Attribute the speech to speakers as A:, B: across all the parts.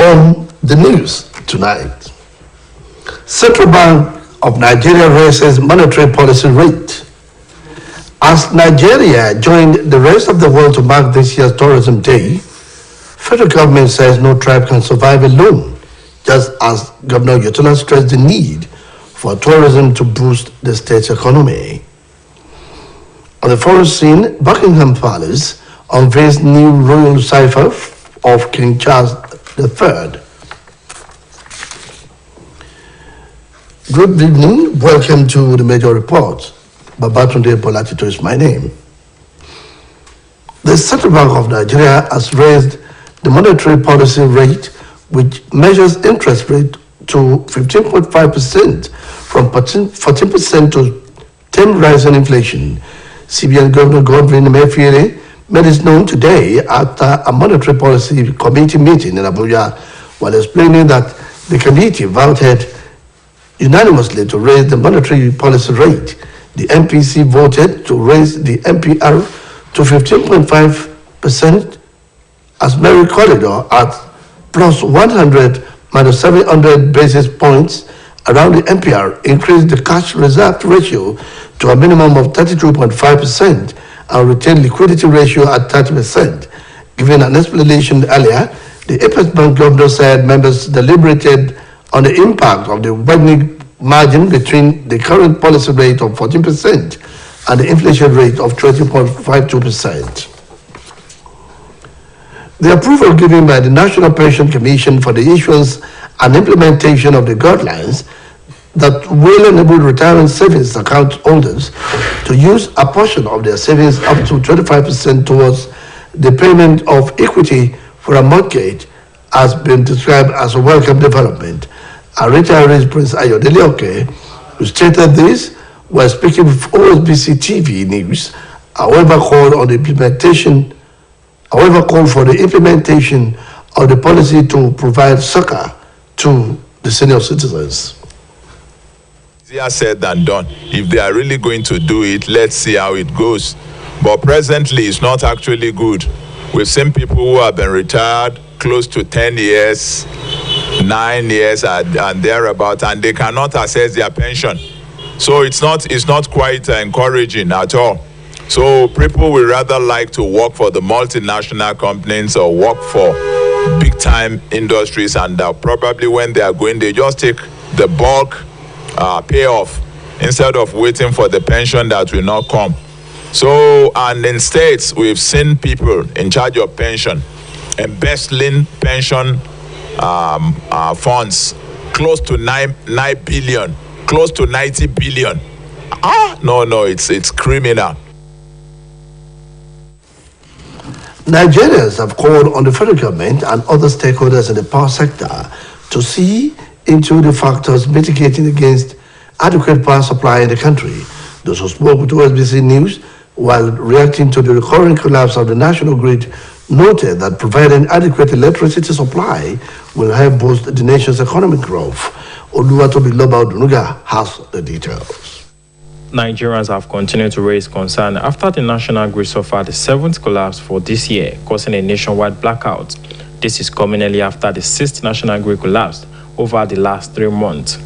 A: On the news tonight, Central Bank of Nigeria raises monetary policy rate. As Nigeria joined the rest of the world to mark this year's Tourism Day, federal government says no tribe can survive alone, just as Governor Yetola stressed the need for tourism to boost the state's economy. On the foreign scene, Buckingham Palace unveils new royal cipher of King Charles III. Good evening, welcome to the major report. Babatunde Bolatito is my name. The Central Bank of Nigeria has raised the monetary policy rate, which measures interest rate to 15.5% from 14% to 10% rise in inflation. CBN Governor Godwin Emefiele made this known today after a monetary policy committee meeting in Abuja, while explaining that the committee voted unanimously to raise the monetary policy rate. The MPC voted to raise the MPR to 15.5% as merit corridor at plus 100 minus 700 basis points around the MPR, increased the cash reserve ratio to a minimum of 32.5% and retain liquidity ratio at 30%. Giving an explanation earlier, the Apex Bank governor said members deliberated on the impact of the widening margin between the current policy rate of 14% and the inflation rate of 20.52%. The approval given by the National Pension Commission for the issuance and implementation of the guidelines that will enable retirement savings account holders to use a portion of their savings up to 25% towards the payment of equity for a mortgage has been described as a welcome development. A retiree, Prince Ayodele Oke, who stated this while speaking with OSBC TV News, however called for the implementation of the policy to provide succor to the senior citizens.
B: Easier said than done. If they are really going to do it, let's see how it goes. But presently, it's not actually good. We've seen people who have been retired close to 10 years, 9 years and thereabout, and they cannot access their pension. So it's not quite encouraging at all. So people will rather like to work for the multinational companies or work for big time industries, and probably when they are going, they just take the bulk payoff instead of waiting for the pension that will not come. So, and in states, we've seen people in charge of pension embezzling pension funds close to 9 billion, close to 90 billion. No, it's criminal.
A: Nigerians have called on the federal government and other stakeholders in the power sector to see into the factors mitigating against adequate power supply in the country. Those who spoke with OSBC News while reacting to the recurring collapse of the national grid noted that providing adequate electricity supply will help boost the nation's economic growth. Oluwatobi Loba Odunuga has the details.
C: Nigerians have continued to raise concern after the national grid suffered the 7th collapse for this year, causing a nationwide blackout. This is coming early after the 6th national grid collapsed over the last 3 months.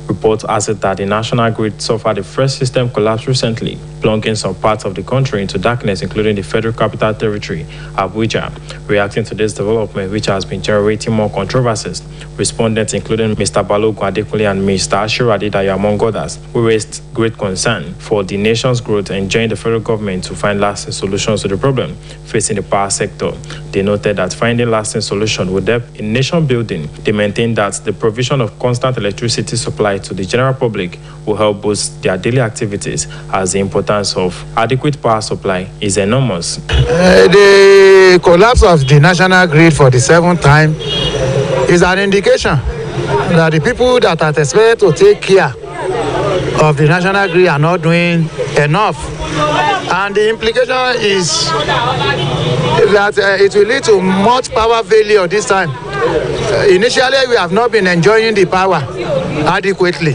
C: Reports asserted that the national grid suffered the first system collapse recently, plunging some parts of the country into darkness, including the Federal Capital Territory, Abuja. Reacting to this development, which has been generating more controversies, respondents, including Mr. Balogun Adekunle and Mr. Ashiru Adedayo, among others, who raised great concern for the nation's growth and joined the federal government to find lasting solutions to the problem facing the power sector. They noted that finding lasting solutions would help in nation building. They maintained that the provision of constant electricity supply to the general public will help boost their daily activities, as the importance of adequate power supply is enormous.
D: The collapse of the national grid for the 7th time is an indication that the people that are expected to take care of the national grid are not doing enough. And the implication is that it will lead to much power failure this time. Initially, we have not been enjoying the power adequately.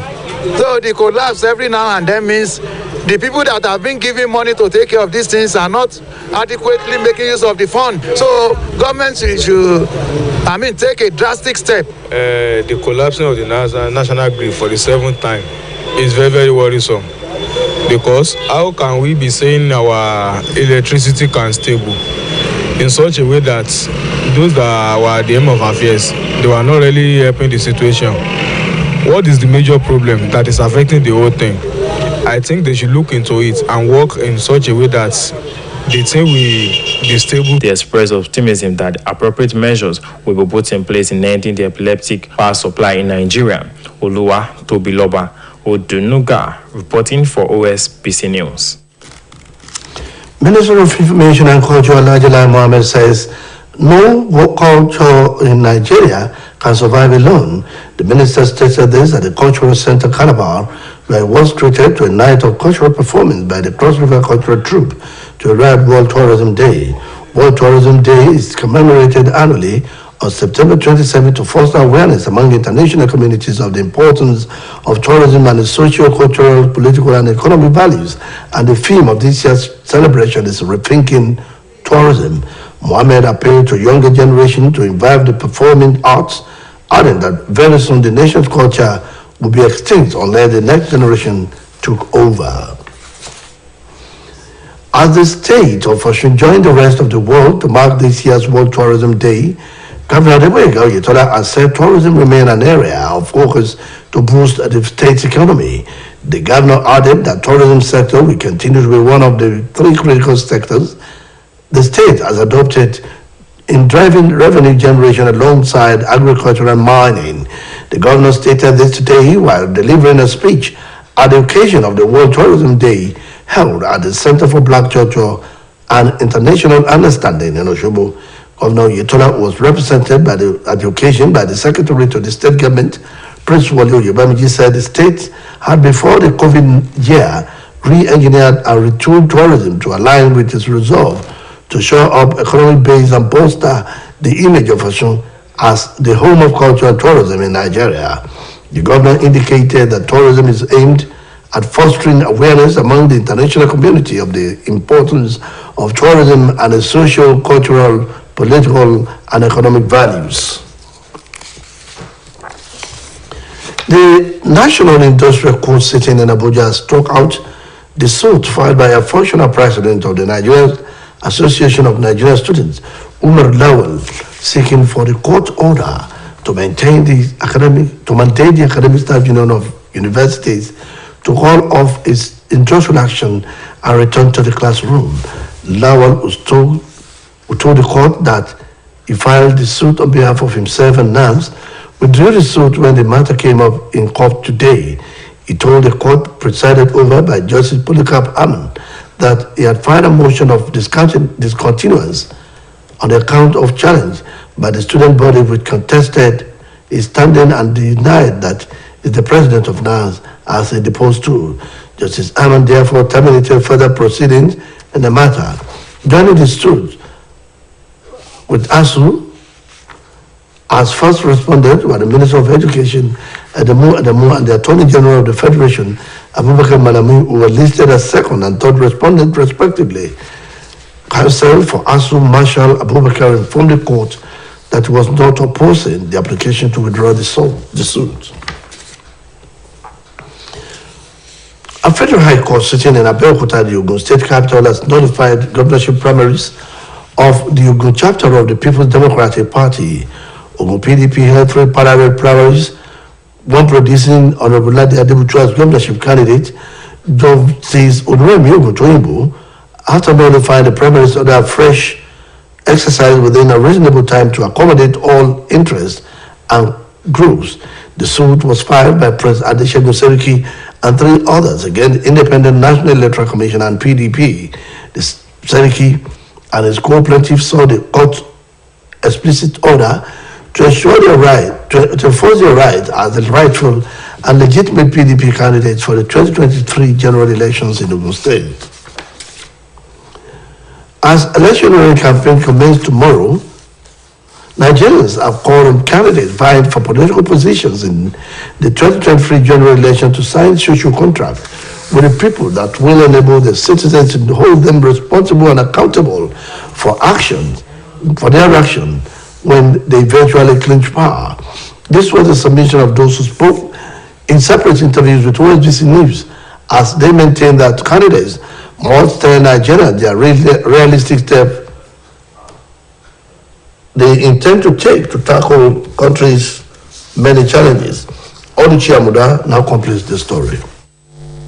D: So the collapse every now and then means the people that have been giving money to take care of these things are not adequately making use of the fund. So government should take a drastic step.
E: The collapsing of the national grid for the 7th time is very, very worrisome, because how can we be saying our electricity can stable in such a way that those that were at the end of affairs, they were not really helping the situation? What is the major problem that is affecting the whole thing? I think they should look into it and work in such a way that the thing will be stable.
C: They expressed optimism that appropriate measures will be put in place in ending the epileptic power supply in Nigeria. Oluwa Tobiloba Odunuga reporting for OSBC News.
A: Minister of Information and Culture Alhaji Mohammed says no culture in Nigeria can survive alone. The minister stated this at the Cultural Center Calabar, where it was treated to a night of cultural performance by the Cross River Cultural Troupe to herald World Tourism Day. World Tourism Day is commemorated annually on September 27 to foster awareness among international communities of the importance of tourism and its social, cultural, political, and economic values. And the theme of this year's celebration is rethinking tourism. Mohammed appealed to younger generation to revive the performing arts, adding that very soon the nation's culture will be extinct unless the next generation took over. As the state of Osun joined the rest of the world to mark this year's World Tourism Day, Governor Adeboyega Oyetola has said tourism remains an area of focus to boost the state's economy. The governor added that tourism sector will continue to be one of the 3 critical sectors the state has adopted in driving revenue generation alongside agriculture and mining. The governor stated this today while delivering a speech at the occasion of the World Tourism Day held at the Center for Black Culture and International Understanding in Osogbo. Governor Oyetola was represented at the occasion by the Secretary to the State Government, Prince Wale Oyebamiji, said the state had before the COVID year re-engineered and retooled tourism to align with its resolve to shore up economic base and bolster the image of Osun as the home of culture and tourism in Nigeria. The governor indicated that tourism is aimed at fostering awareness among the international community of the importance of tourism and its social, cultural, political, and economic values. The National Industrial Court sitting in Abuja struck out the suit filed by a functional president of the Nigerian Association of Nigerian Students, Umar Lawal, seeking for the court order to maintain the academic staff union of universities to call off its industrial action and return to the classroom. Lawal told the court that he filed the suit on behalf of himself and NAMS, withdrew the suit when the matter came up in court today. He told the court, presided over by Justice Polycarp Ammon, that he had filed a motion of discontinuance on the account of challenge by the student body, which contested his standing and denied that is the president of NAS as a deposed to. Justice Ammon therefore terminated further proceedings in the matter. Joining the suit with ASU as first respondent were the Minister of Education, Adamu, and the Attorney General of the Federation, Abubakar Malami, who were listed as second and third respondent respectively. Counsel for ASU, Marshal Abubakar, informed the court that he was not opposing the application to withdraw the suit. A federal high court sitting in Abeokuta, the Ogun State capital, has notified governorship primaries of the Ogun chapter of the People's Democratic Party. Ogun PDP held 3 parallel primaries, one producing Honorable Ladi Adebuchu as governorship candidate. Justice Oduremi Oguntoyinbo, after notifying the primaries under a fresh exercise within a reasonable time to accommodate all interests and groups. The suit was filed by Prince Adesegun Seriki and 3 others against Independent National Electoral Commission and PDP. The Seriki and his co-plaintiffs saw the court explicit order to ensure their right, to enforce their right as the rightful and legitimate PDP candidates for the 2023 general elections in Ogun State. As electionary campaign commences tomorrow, Nigerians have called on candidates vying for political positions in the 2023 general election to sign social contracts with the people that will enable the citizens to hold them responsible and accountable for their action when they eventually clinched power. This was the submission of those who spoke in separate interviews with OSBC News, as they maintain that candidates must tell Nigeria their realistic step they intend to take to tackle country's many challenges. Oluchi Amuda now completes the story.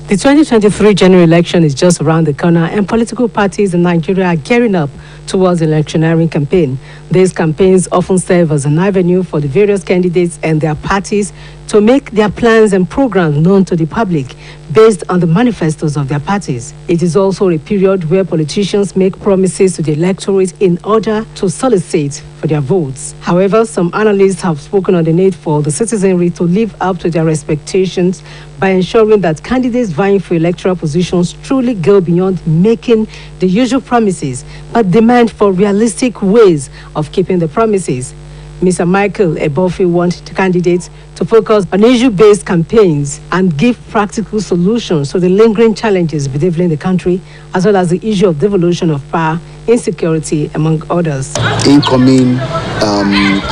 F: The 2023 general election is just around the corner, and political parties in Nigeria are gearing up towards the electioneering campaign. These campaigns often serve as an avenue for the various candidates and their parties to make their plans and programs known to the public based on the manifestos of their parties. It is also a period where politicians make promises to the electorate in order to solicit for their votes. However, some analysts have spoken on the need for the citizenry to live up to their expectations by ensuring that candidates vying for electoral positions truly go beyond making the usual promises, but demand for realistic ways of keeping the promises. Mr. Michael Ebofi wants the candidates to focus on issue-based campaigns and give practical solutions to the lingering challenges bedeviling the country, as well as the issue of devolution of power, insecurity, among others.
G: Incoming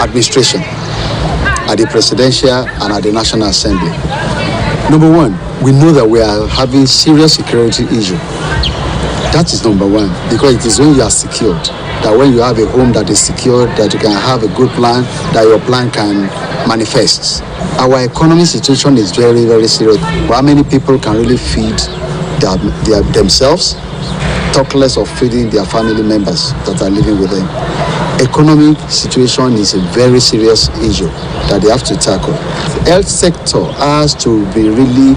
G: administration at the presidential and at the National Assembly. Number one, we know that we are having serious security issue. That is number one, because it is when you are secured, that when you have a home that is secured, that you can have a good plan, that your plan can manifest. Our economy situation is very, very serious. How many people can really feed themselves, talk less of feeding their family members that are living with them? Economic situation is a very serious issue that they have to tackle. The health sector has to be really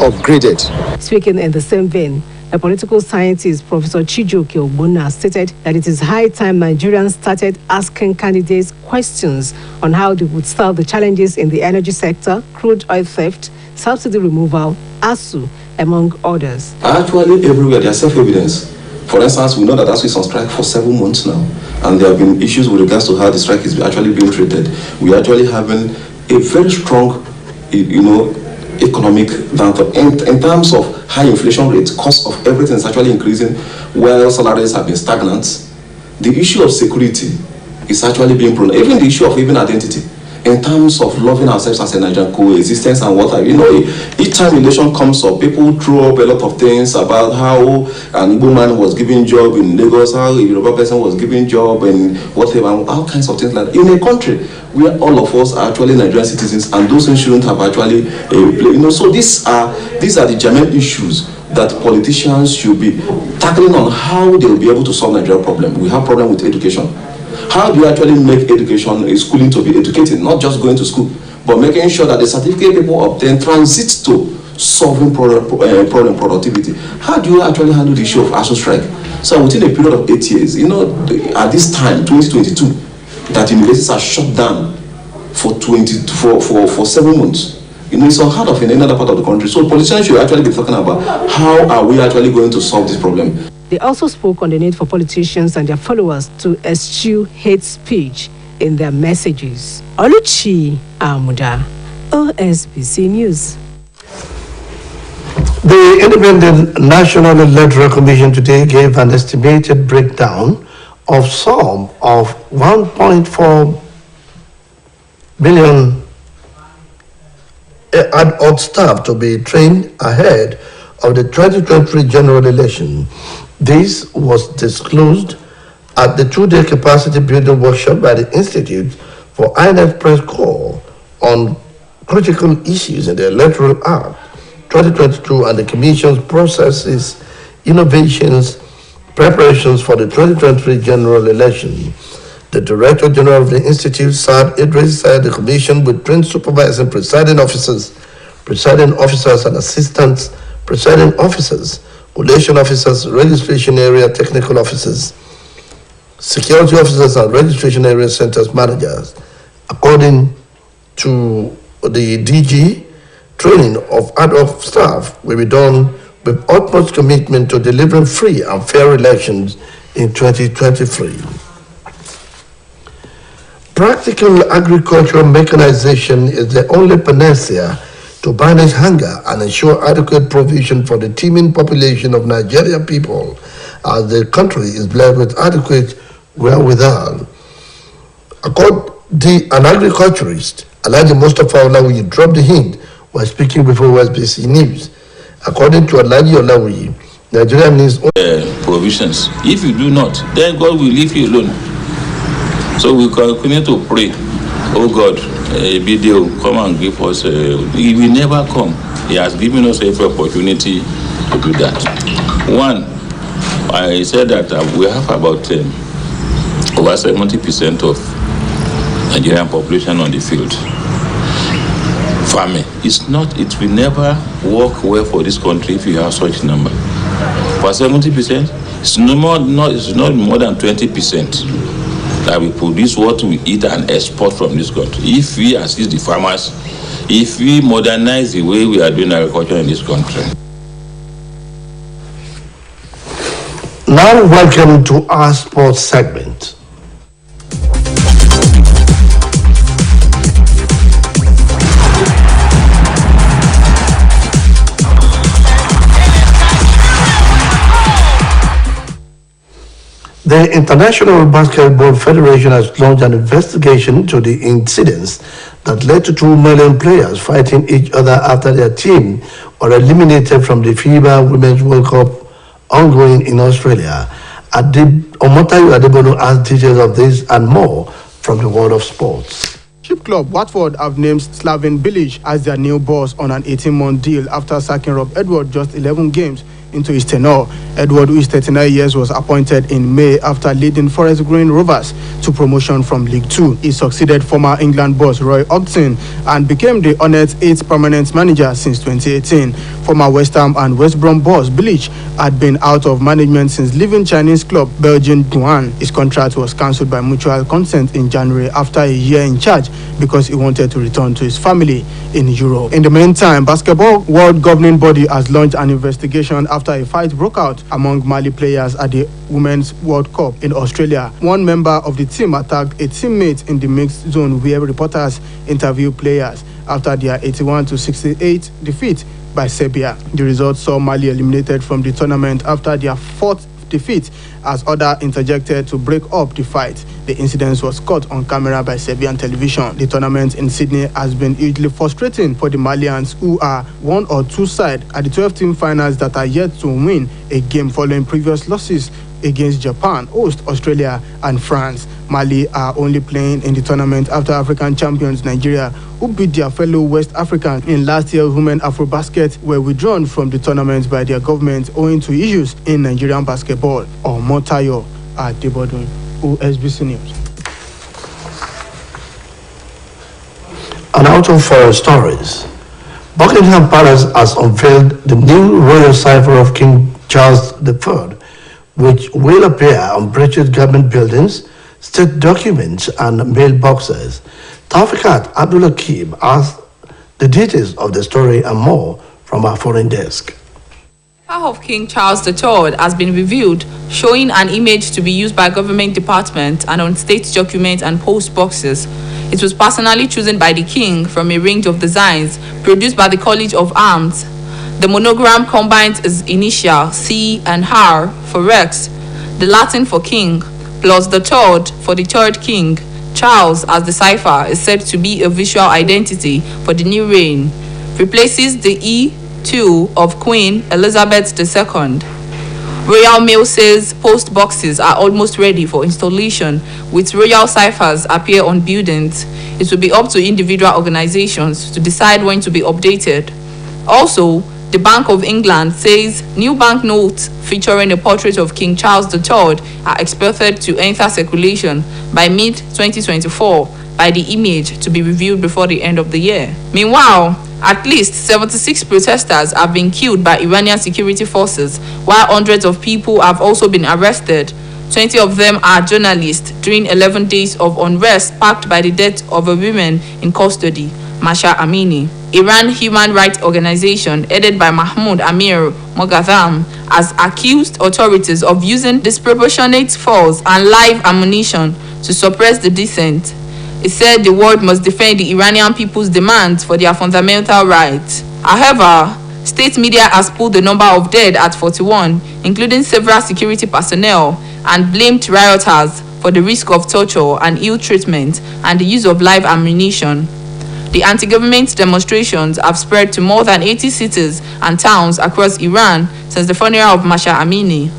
G: upgraded.
F: Speaking in the same vein, a political scientist, Professor Chijoke Ogbonna, stated that it is high time Nigerians started asking candidates questions on how they would solve the challenges in the energy sector, crude oil theft, subsidy removal, ASU, among others.
H: Actually, everywhere there's self-evidence. For instance, we know that ASU is on strike for 7 months now, and there have been issues with regards to how the strike is actually being treated. We are actually having a very strong, economic downturn in terms of high inflation rates. Cost of everything is actually increasing, while salaries have been stagnant. The issue of security is actually being prolonged. Even the issue of even identity, in terms of loving ourselves as a Nigerian, coexistence and what each time election comes up, people throw up a lot of things about how an Igbo man was given job in Lagos, how a Yoruba person was given job and whatever, all kinds of things like that. In a country where all of us are actually Nigerian citizens, and those things shouldn't have actually so these are the germane issues that politicians should be tackling on how they will be able to solve Nigerian problem. We have problem with education. How do you actually make education, schooling to be educated, not just going to school, but making sure that the certificate people obtain transit to solving problem productivity? How do you actually handle the issue of ASU strike? So within a period of 8 years, at this time, 2022, that universities are shut down for 7 months. It's unheard of in any other part of the country. So politicians should actually be talking about how are we actually going to solve this problem.
F: They also spoke on the need for politicians and their followers to eschew hate speech in their messages. Oluchi Amuda, OSBC News.
A: The Independent National Electoral Commission today gave an estimated breakdown of sum of 1.4 billion ad hoc staff to be trained ahead of the 2023 general election. This was disclosed at the 2-day capacity building workshop by the Institute for INEC Press Corps on critical issues in the Electoral Act 2022 and the Commission's processes, innovations, preparations for the 2023 general election. The Director General of the Institute, Saad Idris, said the Commission will train supervising presiding officers and assistants, presiding officers, collation officers, registration area technical officers, security officers, and registration area centers managers. According to the DG, training of ad hoc staff will be done with utmost commitment to delivering free and fair elections in 2023. Practical agricultural mechanization is the only panacea to banish hunger and ensure adequate provision for the teeming population of Nigerian people, as the country is blessed with adequate wherewithal. An agriculturist, Alhaji Mustafa Olawiyi, dropped the hint while speaking before OSBC News. According to Alhaji Olawiyi, Nigeria needs
I: provisions. If you do not, then God will leave you alone. So we continue to pray. Oh God, BDO, come and give us. He will never come. He has given us every opportunity to do that. One, I said that we have about over 70% of Nigerian population on the field. Farming. It will never work well for this country if you have such number. For 70%, it's not more than 20% that we produce what we eat and export from this country. If we assist the farmers, if we modernize the way we are doing agriculture in this country.
A: Now welcome to our sports segment. The International Basketball Federation has launched an investigation into the incidents that led to 2 million players fighting each other after their team were eliminated from the FIBA Women's World Cup ongoing in Australia. Omotayo Adebono has details of this and more from the world of sports.
J: Ship Club Watford have named Slaven Bilic as their new boss on an 18-month deal after sacking Rob Edwards just 11 games into his tenure. Edward, who is 39 years, was appointed in May after leading Forest Green Rovers to promotion from League 2. He succeeded former England boss Roy Hodgson and became the Hornets' 8th permanent manager since 2018. Former West Ham and West Brom boss Bilic had been out of management since leaving Chinese club Belgian Guan. His contract was cancelled by mutual consent in January after a year in charge because he wanted to return to his family in Europe. In the meantime, Basketball World Governing Body has launched an investigation after a fight broke out among Mali players at the Women's World Cup in Australia. One member of the team attacked a teammate in the mixed zone where reporters interviewed players after their 81-68 defeat by Serbia. The result saw Mali eliminated from the tournament after their 4th defeat as others interjected to break up the fight. The incident was caught on camera by Serbian television. The tournament in Sydney has been hugely frustrating for the Malians, who are 1 or 2 sides at the 12-team finals that are yet to win a game following previous losses against Japan, host Australia and France. Mali are only playing in the tournament after African champions Nigeria, who beat their fellow West Africans in last year's Women Afrobasket, were withdrawn from the tournament by their government owing to issues in Nigerian basketball. Omotayo Adebono, OSBC News.
A: And out of foreign stories, Buckingham Palace has unveiled the new royal cipher of King Charles III, which will appear on British government buildings, state documents, and mailboxes. Taufikat Abdulhakim has the details of the story and more from our foreign desk.
K: The cipher of King Charles III has been revealed, showing an image to be used by government departments and on state documents and post boxes. It was personally chosen by the king from a range of designs produced by the College of Arms. The monogram combines his initial C and R for Rex, the Latin for king, plus the third for the third king. Charles, as the cipher, is said to be a visual identity for the new reign, replaces the E2 of Queen Elizabeth II. Royal Mail says post boxes are almost ready for installation, with royal ciphers appear on buildings. It will be up to individual organizations to decide when to be updated. Also, the Bank of England says new banknotes featuring a portrait of King Charles III are expected to enter circulation by mid-2024, by the image to be reviewed before the end of the year. Meanwhile, at least 76 protesters have been killed by Iranian security forces, while hundreds of people have also been arrested. 20 of them are journalists during 11 days of unrest sparked by the death of a woman in custody, Masha Amini. Iran Human Rights Organization, headed by Mahmoud Amir Moghadam, has accused authorities of using disproportionate force and live ammunition to suppress the dissent. It said the world must defend the Iranian people's demands for their fundamental rights. However, state media has pulled the number of dead at 41, including several security personnel, and blamed rioters for the risk of torture and ill treatment and the use of live ammunition. The anti-government demonstrations have spread to more than 80 cities and towns across Iran since the funeral of Masha Amini.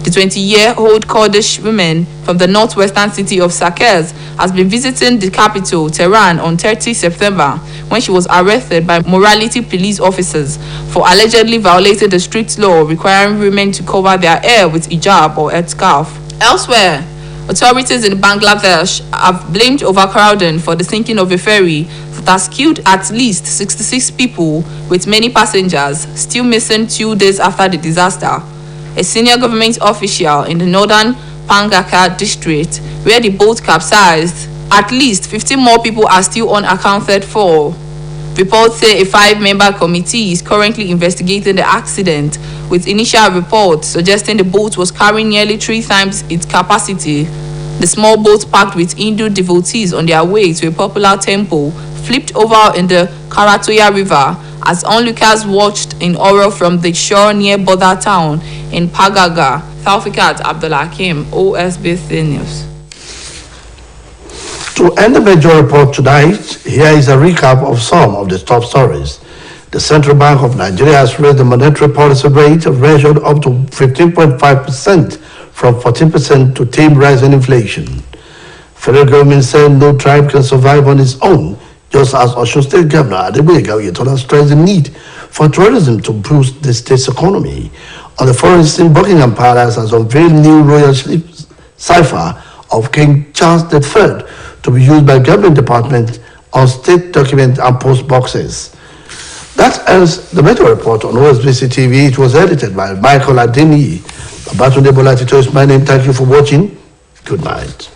K: The 20-year-old Kurdish woman from the northwestern city of Saqqez has been visiting the capital, Tehran, on 30 September when she was arrested by morality police officers for allegedly violating the strict law requiring women to cover their hair with hijab or headscarf. Elsewhere, authorities in Bangladesh have blamed overcrowding for the sinking of a ferry that has killed at least 66 people, with many passengers still missing 2 days after the disaster. A senior government official in the northern Pangaka district, where the boat capsized, at least 15 more people are still unaccounted for. Reports say a 5-member committee is currently investigating the accident, with initial reports suggesting the boat was carrying nearly 3 times its capacity. The small boat packed with Hindu devotees on their way to a popular temple flipped over in the Karatoya River as onlookers watched in horror from the shore near border town in Pagaga. Taufikat Abdulhakim, OSBC News.
A: To end the major report tonight, here is a recap of some of the top stories. The Central Bank of Nigeria has raised the monetary policy rate, measured up to 15.5% from 14% to tame rising inflation. Federal government said no tribe can survive on its own, just as Osun State Governor Adeboyega Oyetola stressed the need for tourism to boost the state's economy. On the foreign scene, Buckingham Palace has unveiled new royal cipher of King Charles III to be used by government departments on state document and post boxes. That ends the Metro Report on OSBC TV. It was edited by Michael Adini. Babatunde Bolatito is my name. Thank you for watching. Good night.